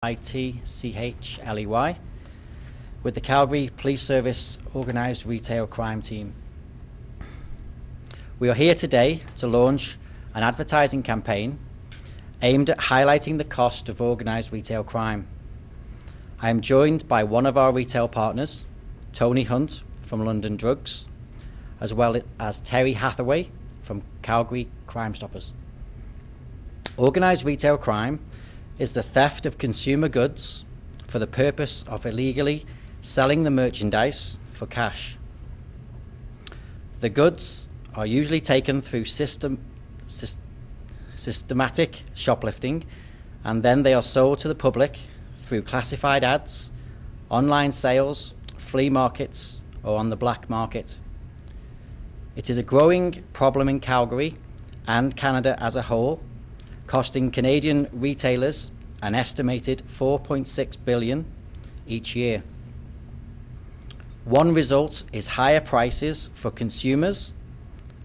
ITCHLEY with the Calgary Police Service Organised Retail Crime Team. We are here today to launch an advertising campaign aimed at highlighting the cost of organised retail crime. I am joined by one of our retail partners, Tony Hunt from London Drugs, as well as Terry Hathaway from Calgary Crime Stoppers. Organised retail crime is the theft of consumer goods for the purpose of illegally selling the merchandise for cash. The goods are usually taken through systematic shoplifting, and then they are sold to the public through classified ads, online sales, flea markets, or on the black market. It is a growing problem in Calgary and Canada as a whole, costing Canadian retailers an estimated $4.6 billion each year. One result is higher prices for consumers,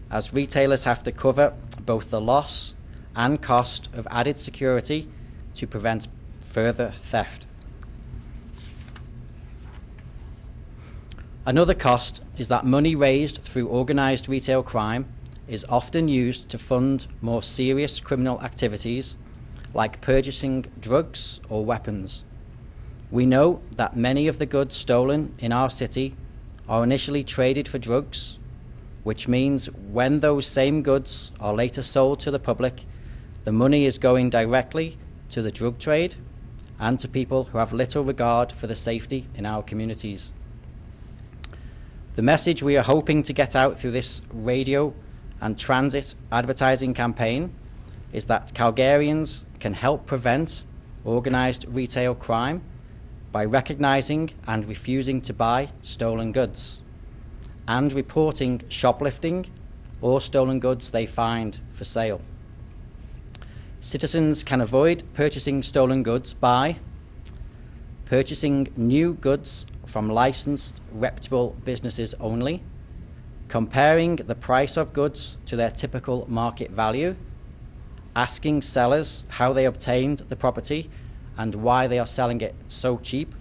as retailers have to cover both the loss and cost of added security to prevent further theft. Another cost is that money raised through organised retail crime is often used to fund more serious criminal activities like purchasing drugs or weapons. We know that many of the goods stolen in our city are initially traded for drugs, which means when those same goods are later sold to the public, the money is going directly to the drug trade and to people who have little regard for the safety in our communities. The message we are hoping to get out through this radio and transit advertising campaign is that Calgarians can help prevent organised retail crime by recognising and refusing to buy stolen goods and reporting shoplifting or stolen goods they find for sale. Citizens can avoid purchasing stolen goods by purchasing new goods from licensed, reputable businesses only, comparing the price of goods to their typical market value, asking sellers how they obtained the property and why they are selling it so cheap,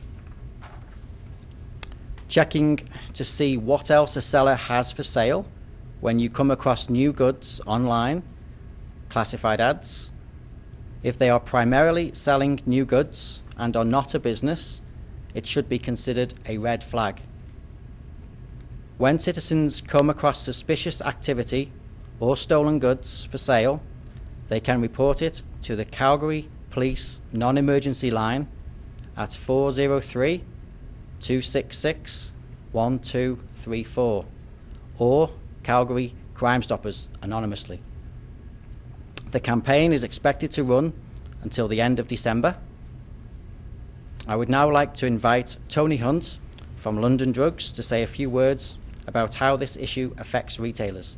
checking to see what else a seller has for sale when you come across new goods online, classified ads. If they are primarily selling new goods and are not a business, it should be considered a red flag. When citizens come across suspicious activity or stolen goods for sale, they can report it to the Calgary Police non-emergency line at 403-266-1234 or Calgary Crime Stoppers anonymously. The campaign is expected to run until the end of December. I would now like to invite Tony Hunt from London Drugs to say a few words about how this issue affects retailers.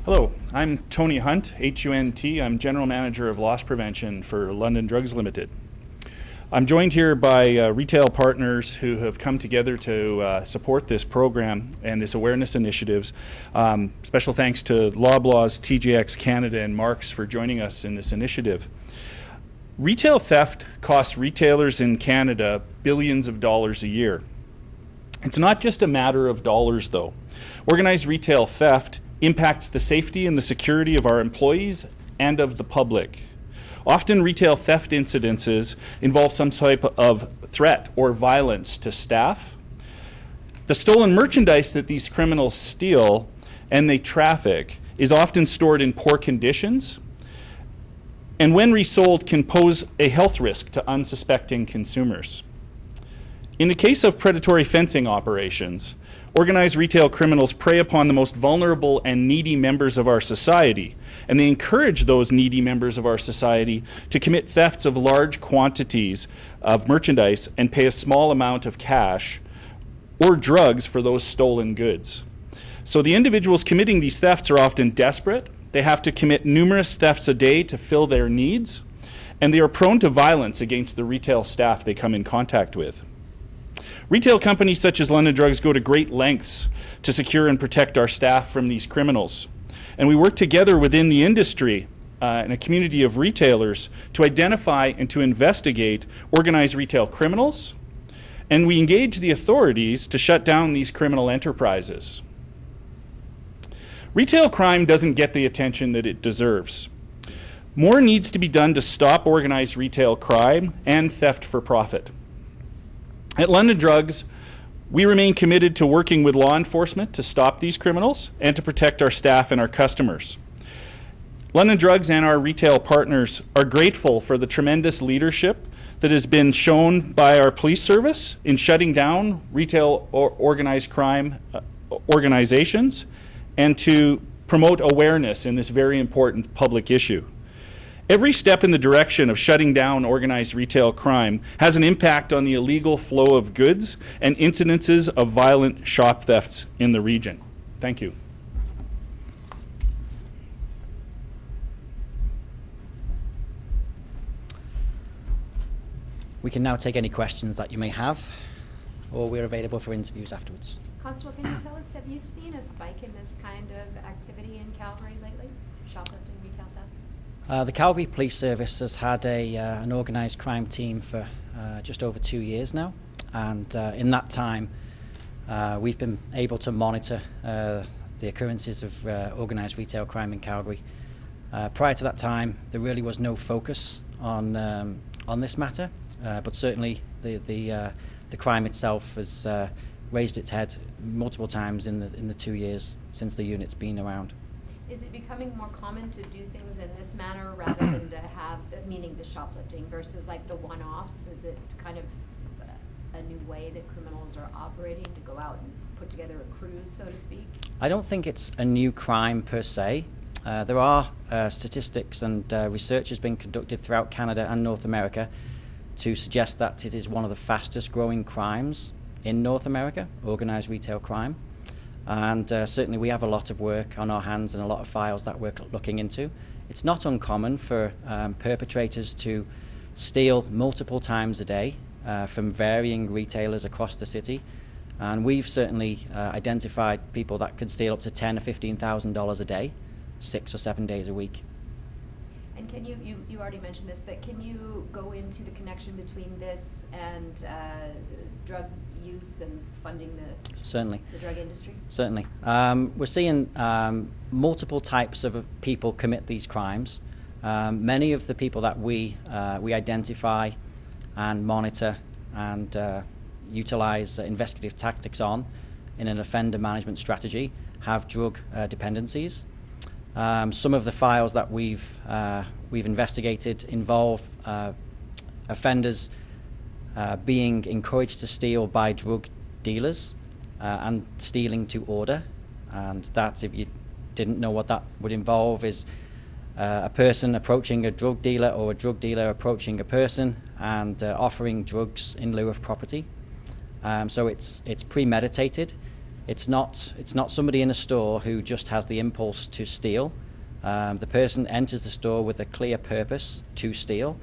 Hello, I'm Tony Hunt, H-U-N-T. I'm General Manager of Loss Prevention for London Drugs Limited. I'm joined here by retail partners who have come together to support this program and this awareness initiatives. Special thanks to Loblaws, TJX Canada, and Marks for joining us in this initiative. Retail theft costs retailers in Canada billions of dollars a year. It's not just a matter of dollars, though. Organized retail theft impacts the safety and the security of our employees and of the public. Often retail theft incidences involve some type of threat or violence to staff. The stolen merchandise that these criminals steal and they traffic is often stored in poor conditions, and when resold can pose a health risk to unsuspecting consumers. In the case of predatory fencing operations, organized retail criminals prey upon the most vulnerable and needy members of our society, and they encourage those needy members of our society to commit thefts of large quantities of merchandise and pay a small amount of cash or drugs for those stolen goods. So the individuals committing these thefts are often desperate. They have to commit numerous thefts a day to fill their needs, and they are prone to violence against the retail staff they come in contact with. Retail companies such as London Drugs go to great lengths to secure and protect our staff from these criminals. And we work together within the industry and a community of retailers to identify and to investigate organized retail criminals, and we engage the authorities to shut down these criminal enterprises. Retail crime doesn't get the attention that it deserves. More needs to be done to stop organized retail crime and theft for profit. At London Drugs, we remain committed to working with law enforcement to stop these criminals and to protect our staff and our customers. London Drugs and our retail partners are grateful for the tremendous leadership that has been shown by our police service in shutting down retail or organized crime organizations and to promote awareness in this very important public issue. Every step in the direction of shutting down organized retail crime has an impact on the illegal flow of goods and incidences of violent shop thefts in the region. Thank you. We can now take any questions that you may have, or we're available for interviews afterwards. Constable, can you tell us, have you seen a spike in this kind of activity in Calgary lately? Shoplifting, retail thefts? The Calgary Police Service has had an organised crime team for just over 2 years now, and in that time we've been able to monitor the occurrences of organised retail crime in Calgary. Prior to that time, there really was no focus on this matter, but certainly the crime itself has raised its head multiple times in the 2 years since the unit's been around. Is it becoming more common to do things in this manner rather than to have, meaning the shoplifting versus like the one-offs? Is it kind of a new way that criminals are operating to go out and put together a cruise, so to speak? I don't think it's a new crime per se. There are statistics and research has been conducted throughout Canada and North America to suggest that it is one of the fastest growing crimes in North America, organised retail crime. And certainly we have a lot of work on our hands and a lot of files that we're looking into. It's not uncommon for perpetrators to steal multiple times a day from varying retailers across the city. And we've certainly identified people that could steal up to $10,000 or $15,000 a day, 6 or 7 days a week. And can you already mentioned this, but can you go into the connection between this and drug use and funding the drug industry? Certainly. We're seeing multiple types of people commit these crimes. Many of the people that we identify and monitor and utilize investigative tactics on in an offender management strategy have drug dependencies. Some of the files that we've investigated involve offenders being encouraged to steal by drug dealers and stealing to order. And that, if you didn't know what that would involve, is a person approaching a drug dealer or a drug dealer approaching a person and offering drugs in lieu of property. So it's premeditated. It's not somebody in a store who just has the impulse to steal. The person enters the store with a clear purpose to steal,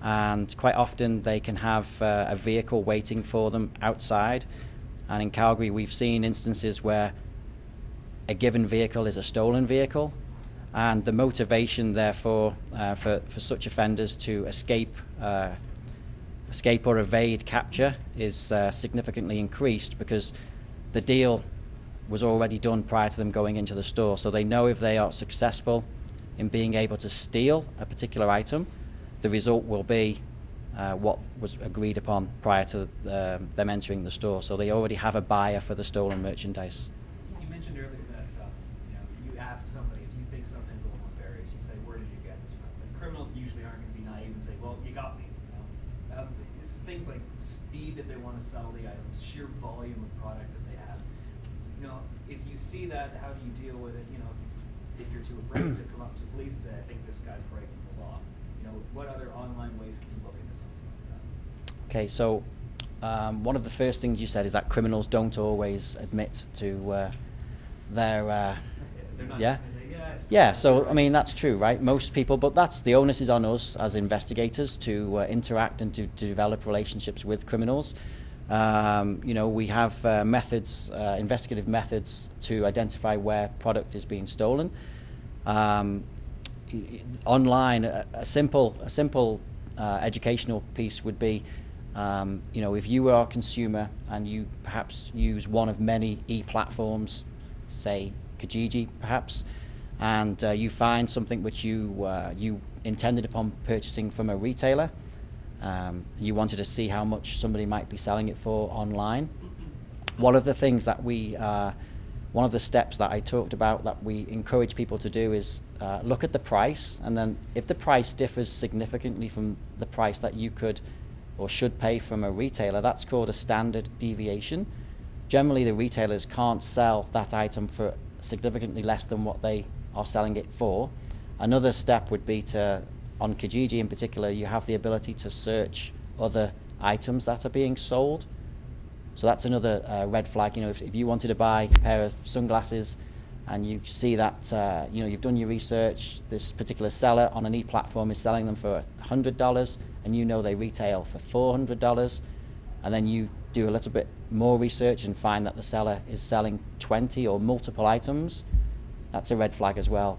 and quite often they can have a vehicle waiting for them outside. And in Calgary, we've seen instances where a given vehicle is a stolen vehicle, and the motivation, therefore, for such offenders to escape or evade capture is significantly increased because the deal was already done prior to them going into the store. So they know if they are successful in being able to steal a particular item, the result will be what was agreed upon prior to them entering the store. So they already have a buyer for the stolen merchandise. You mentioned earlier that you ask somebody if you think something's a little nefarious, you say, where did you get this from? And criminals usually aren't going to be naive and say, well, you got me. It's things like the speed that they want to sell the items, sheer volume of product that they have. If you see that, how do you deal with it? If you're too afraid to come up to police and say, I think this guy's breaking the law. What other online ways can you look into something like that? Okay, so one of the first things you said is that criminals don't always admit to their They're not yeah. just gonna say, Yeah, so I mean that's true, right? Most people, but that's the onus is on us as investigators to interact and to develop relationships with criminals. We have methods, investigative methods to identify where product is being stolen. online, a simple educational piece would be, if you are a consumer and you perhaps use one of many e-platforms, say Kijiji perhaps, and you find something which you intended upon purchasing from a retailer, you wanted to see how much somebody might be selling it for online. One of the things that one of the steps that I talked about that we encourage people to do is look at the price, and then if the price differs significantly from the price that you could or should pay from a retailer, that's called a standard deviation. Generally, the retailers can't sell that item for significantly less than what they are selling it for. Another step would be to, on Kijiji in particular, you have the ability to search other items that are being sold. So that's another red flag. If you wanted to buy a pair of sunglasses and you see that you've done your research, this particular seller on an e-platform is selling them for $100, and they retail for $400, and then you do a little bit more research and find that the seller is selling 20 or multiple items, that's a red flag as well.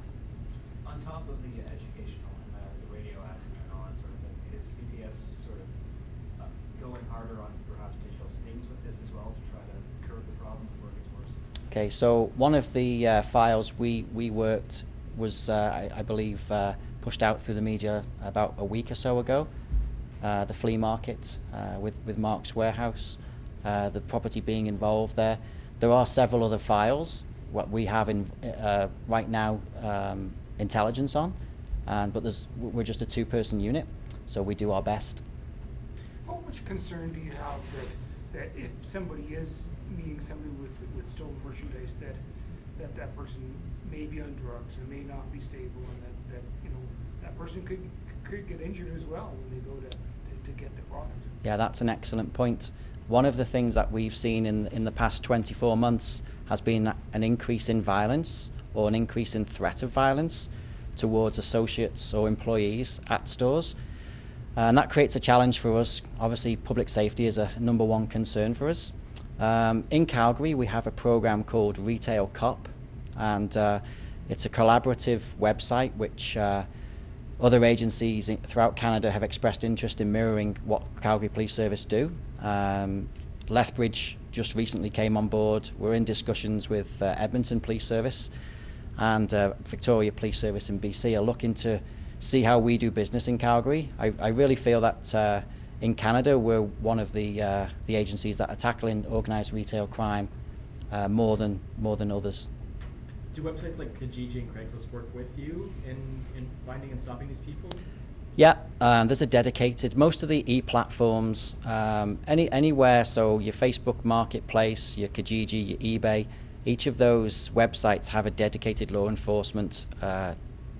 On top of the educational and the radio ads and all that sort of thing, is CPS sort of going harder on perhaps digital stings with this as well to try to curb the problem before it gets worse? Okay, so one of the files we worked was, I believe, pushed out through the media about a week or so ago. The flea market with Mark's Warehouse, the property being involved there. There are several other files what we have in right now intelligence on, but we're just a two-person unit, so we do our best. How much concern do you have that if somebody is meeting somebody with stolen merchandise, that person may be on drugs and may not be stable, and that person could get injured as well when they go to get the product? Yeah, that's an excellent point. One of the things that we've seen in the past 24 months has been an increase in violence or an increase in threat of violence towards associates or employees at stores. And that creates a challenge for us. Obviously, public safety is a number one concern for us. In Calgary, we have a program called Retail Cop, and it's a collaborative website which other agencies throughout Canada have expressed interest in mirroring what Calgary Police Service do. Lethbridge just recently came on board. We're in discussions with Edmonton Police Service, and Victoria Police Service in BC are looking to see how we do business in Calgary. I really feel that in Canada we're one of the agencies that are tackling organised retail crime more than others. Do websites like Kijiji and Craigslist work with you in finding and stopping these people? Yeah, there's a dedicated, most of the e-platforms, anywhere, so your Facebook Marketplace, your Kijiji, your eBay, each of those websites have a dedicated law enforcement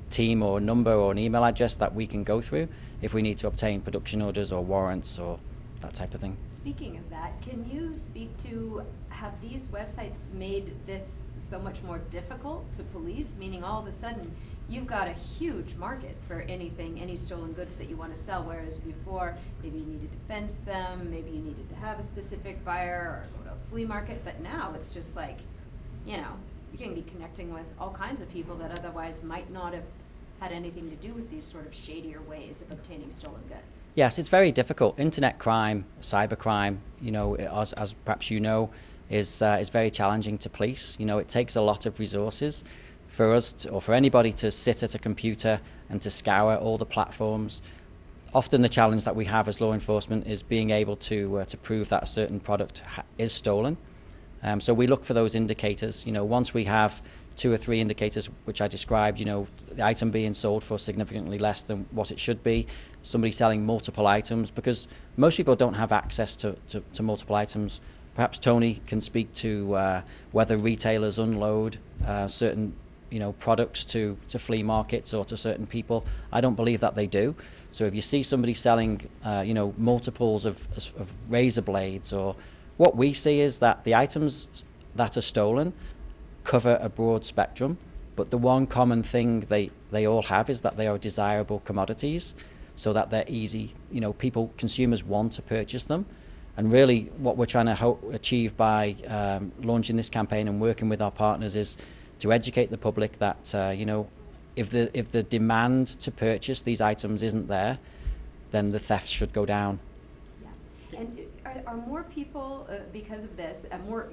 team or number or an email address that we can go through if we need to obtain production orders or warrants or that type of thing. Speaking of that, can you speak to, have these websites made this so much more difficult to police? Meaning all of a sudden, you've got a huge market for any stolen goods that you want to sell, whereas before, maybe you needed to fence them, maybe you needed to have a specific buyer or go to a flea market, but now it's just like, you can be connecting with all kinds of people that otherwise might not have had anything to do with these sort of shadier ways of obtaining stolen goods. Yes, it's very difficult. Internet crime, cybercrime, as perhaps is very challenging to police. It takes a lot of resources for us or for anybody to sit at a computer and to scour all the platforms. Often the challenge that we have as law enforcement is being able to prove that a certain product is stolen. So we look for those indicators. Once we have 2 or 3 indicators, which I described, the item being sold for significantly less than what it should be, somebody selling multiple items, because most people don't have access to multiple items. Perhaps Tony can speak to whether retailers unload certain products to flea markets or to certain people. I don't believe that they do. So if you see somebody selling multiples of razor blades, or what we see is that the items that are stolen cover a broad spectrum, but the one common thing they all have is that they are desirable commodities, so that they're easy, consumers want to purchase them. And really what we're trying to achieve by launching this campaign and working with our partners is to educate the public that if the demand to purchase these items isn't there, then the theft should go down. Yeah. And are more people, because of this, more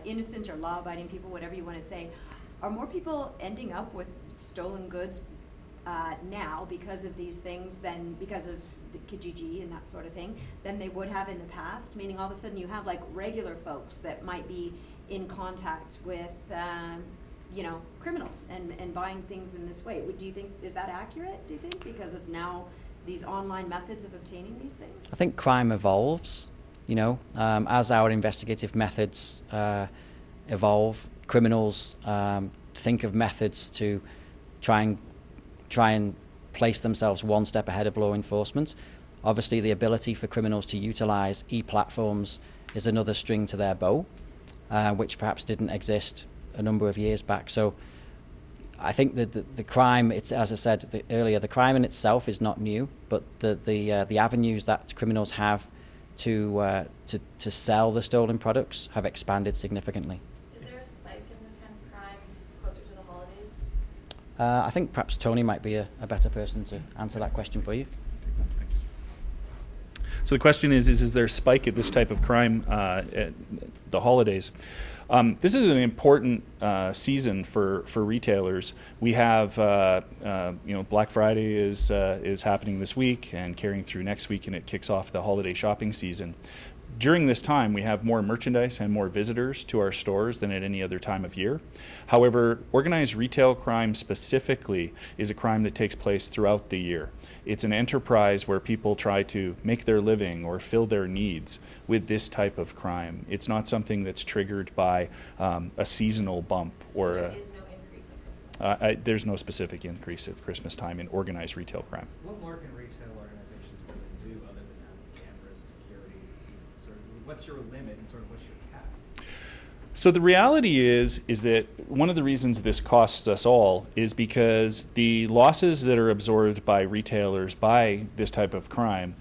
innocent or law-abiding people, whatever you want to say, are more people ending up with stolen goods now because of these things than because of the Kijiji and that sort of thing than they would have in the past? Meaning all of a sudden you have like regular folks that might be in contact with criminals and buying things in this way. Do you think, is that accurate, do you think, because of now these online methods of obtaining these things? I think crime evolves, as our investigative methods evolve. Criminals think of methods to try and place themselves one step ahead of law enforcement. Obviously, the ability for criminals to utilize e-platforms is another string to their bow, which perhaps didn't exist a number of years back. So I think that the crime, it's, as I said earlier, the crime in itself is not new, but the avenues that criminals have to sell the stolen products have expanded significantly. Is there a spike in this kind of crime closer to the holidays? I think perhaps Tony might be a better person to answer that question for you. So the question is there a spike at this type of crime at the holidays? This is an important season for retailers. We have Black Friday is happening this week and carrying through next week, and it kicks off the holiday shopping season. During this time, we have more merchandise and more visitors to our stores than at any other time of year. However, organized retail crime specifically is a crime that takes place throughout the year. It's an enterprise where people try to make their living or fill their needs with this type of crime. It's not something that's triggered by a seasonal bump or There is no increase at Christmas. there's no specific increase at Christmas time in organized retail crime. What more can retail organizations really do other than have cameras, security? Sort of, what's your limit and sort of what's your cap? So the reality is that one of the reasons this costs us all is because the losses that are absorbed by retailers by this type of crime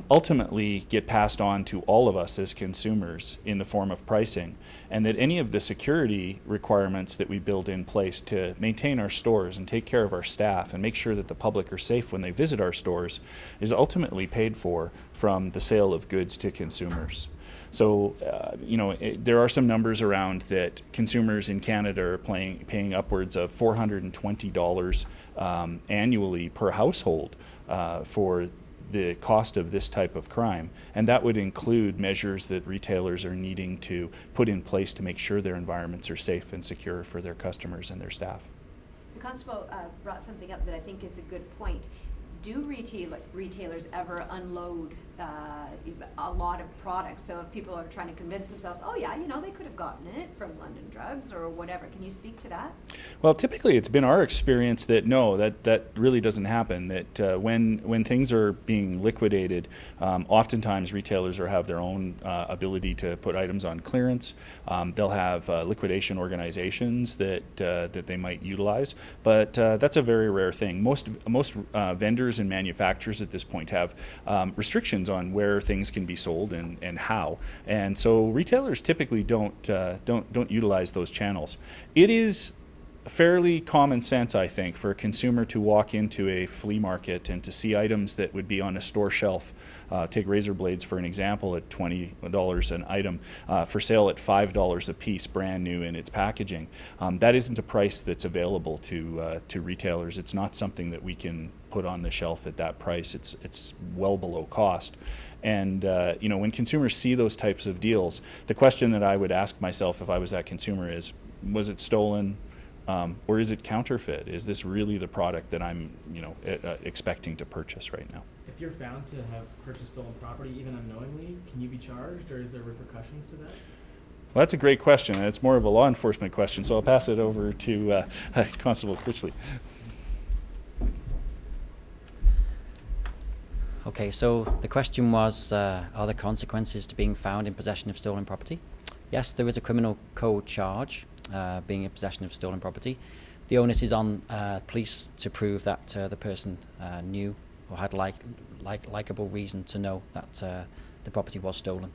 ultimately get passed on to all of us as consumers in the form of pricing, and that any of the security requirements that we build in place to maintain our stores and take care of our staff and make sure that the public are safe when they visit our stores is ultimately paid for from the sale of goods to consumers. So, there are some numbers around that consumers in Canada are paying upwards of $420 annually per household for the cost of this type of crime. And that would include measures that retailers are needing to put in place to make sure their environments are safe and secure for their customers and their staff. The constable brought something up that I think is a good point. Do retailers ever unload a lot of products? So if people are trying to convince themselves, oh yeah, they could have gotten it from London Drugs or whatever. Can you speak to that? Well, typically it's been our experience that no, that really doesn't happen. That when things are being liquidated, oftentimes retailers have their own ability to put items on clearance. They'll have liquidation organizations that they might utilize, but that's a very rare thing. Most vendors and manufacturers at this point have restrictions on where things can be sold and how, and so retailers typically don't utilize those channels. It is fairly common sense, I think, for a consumer to walk into a flea market and to see items that would be on a store shelf. Take razor blades for an example at $20 an item for sale at $5 a piece, brand new in its packaging. That isn't a price that's available to retailers. It's not something that we can put on the shelf at that price. It's well below cost. And when consumers see those types of deals, the question that I would ask myself if I was that consumer is, was it stolen? Or is it counterfeit? Is this really the product that I'm, expecting to purchase right now? If you're found to have purchased stolen property, even unknowingly, can you be charged, or is there repercussions to that? Well, that's a great question, and it's more of a law enforcement question, so I'll pass it over to Constable Critchley. Okay, so the question was, are there consequences to being found in possession of stolen property? Yes, there is a criminal code charge, being in possession of stolen property. The onus is on police to prove that the person knew or had likable reason to know that the property was stolen.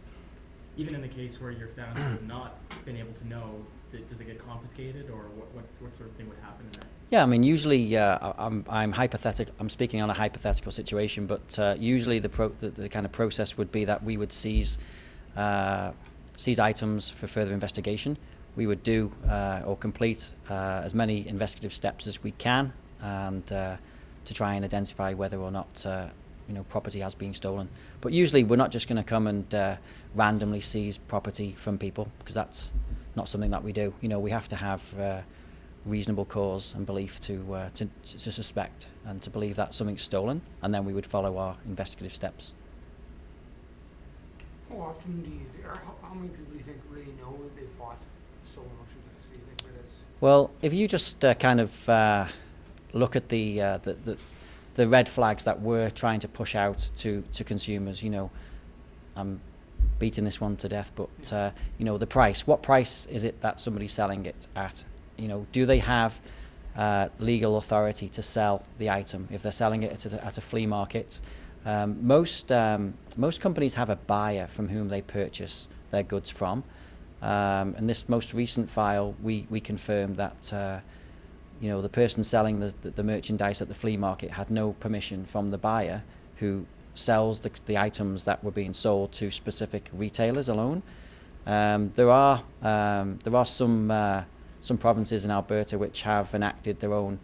even in the case where you're found to have not been able to know, does it get confiscated, or what sort of thing would happen in that? Yeah, I mean, usually I'm speaking on a hypothetical situation, but usually the kind of process would be that we would seize items for further investigation. We would do or complete as many investigative steps as we can, and to try and identify whether or not property has been stolen. But usually we're not just going to come and randomly seize property from people, because that's not something that we do. We have to have reasonable cause and belief to suspect and to believe that something's stolen, and then we would follow our investigative steps. How often do you think, or how many people do you think really know that they've bought stolen merchandise? Do you think that it's... Well, if you just kind of look at the red flags that we're trying to push out to consumers, I'm beating this one to death, but the price. What price is it that somebody's selling it at? Do they have legal authority to sell the item? If they're selling it at a flea market, most companies have a buyer from whom they purchase their goods from. In this most recent file, we confirmed that the person selling the merchandise at the flea market had no permission from the buyer, who sells the items that were being sold to specific retailers alone. There are some provinces in Alberta which have enacted their own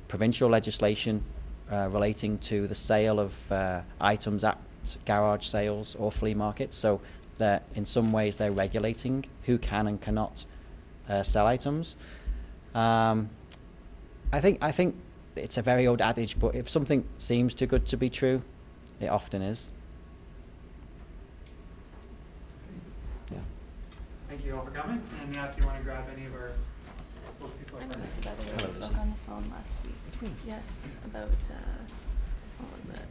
provincial legislation relating to the sale of items at garage sales or flea markets. So that in some ways they're regulating who can and cannot sell items. I think it's a very old adage, but if something seems too good to be true, it often is. Yeah. Thank you all for coming. And now if you want to grab any of our spokespeople. I know Missy, by the way, we spoke on the phone last week. Yes, about, what was it?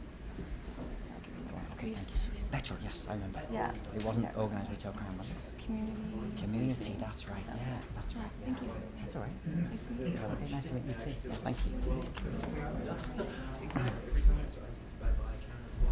Okay, thank you. Petrol, yes, I remember. Yeah. It wasn't organised retail crime, was it? Community, policing. that's right. Yeah, that's right. Thank you. That's all right. Nice to meet you. Okay, nice to meet you too. Yeah, thank you. Every time I start.